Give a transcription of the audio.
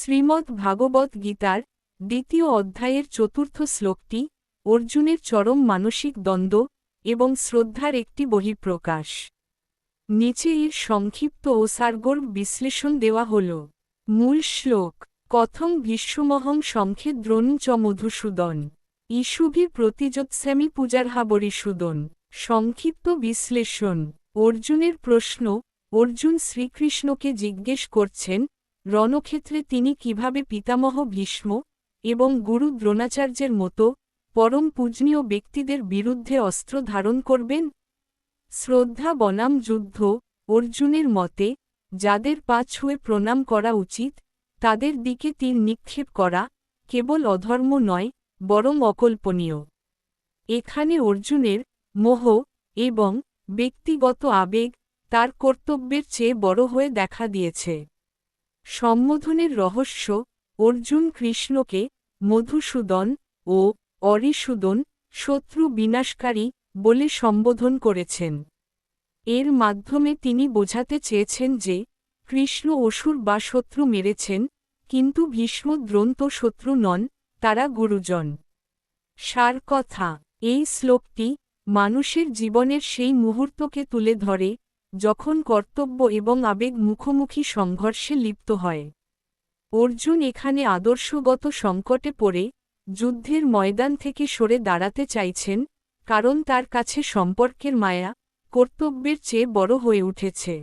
শ্রীমদ্ ভাগবত গীতার দ্বিতীয় অধ্যায়ের চতুর্থ শ্লোকটি অর্জুনের চরম মানসিক দ্বন্দ্ব এবং শ্রদ্ধার একটি বহিঃপ্রকাশ। নিচে এর সংক্ষিপ্ত ও সারগর্ভ বিশ্লেষণ দেওয়া হল। মূল শ্লোক: কথং ভীষ্মহং সংখ্যে দ্রোণং চ মধুসূদন ইষুভির প্রতিযোৎস্যামি পূজার্হাবরিসূদন। সংক্ষিপ্ত বিশ্লেষণ: অর্জুনের প্রশ্ন। অর্জুন শ্রীকৃষ্ণকে জিজ্ঞেস করছেন রণক্ষেত্রে তিনি কিভাবে পিতামহ ভীষ্ম এবং গুরু দ্রোণাচার্যের মতো পরম পূজনীয় ব্যক্তিদের বিরুদ্ধে অস্ত্র ধারণ করবেন। শ্রদ্ধা বনাম যুদ্ধ: অর্জুনের মতে যাদের পা ছুঁয়ে প্রণাম করা উচিত তাদের দিকে তীর নিক্ষেপ করা কেবল অধর্ম নয়, বরং অকল্পনীয়। এখানে অর্জুনের মোহ এবং ব্যক্তিগত আবেগ তার কর্তব্যের চেয়ে বড় হয়ে দেখা দিয়েছে। সম্বোধনের রহস্য: অর্জুন কৃষ্ণকে মধুসূদন ও অরিসূদন, শত্রু বিনাশকারী, বলে সম্বোধন করেছেন। এর মাধ্যমে তিনি বোঝাতে চেয়েছেন যে কৃষ্ণ অসুর বা শত্রু মেরেছেন, কিন্তু ভীষ্ম দ্রোণ তো শত্রু নন, তারা গুরুজন। সার কথা: এই শ্লোকটি মানুষের জীবনের সেই মুহূর্তকে তুলে ধরে যখন কর্তব্য এবং আবেগ মুখোমুখি সংঘর্ষে লিপ্ত হয়। অর্জুন এখানে আদর্শগত সংকটে পড়ে যুদ্ধের ময়দান থেকে সরে দাঁড়াতে চাইছেন, কারণ তার কাছে সম্পর্কের মায়া কর্তব্যের চেয়ে বড় হয়ে উঠেছে।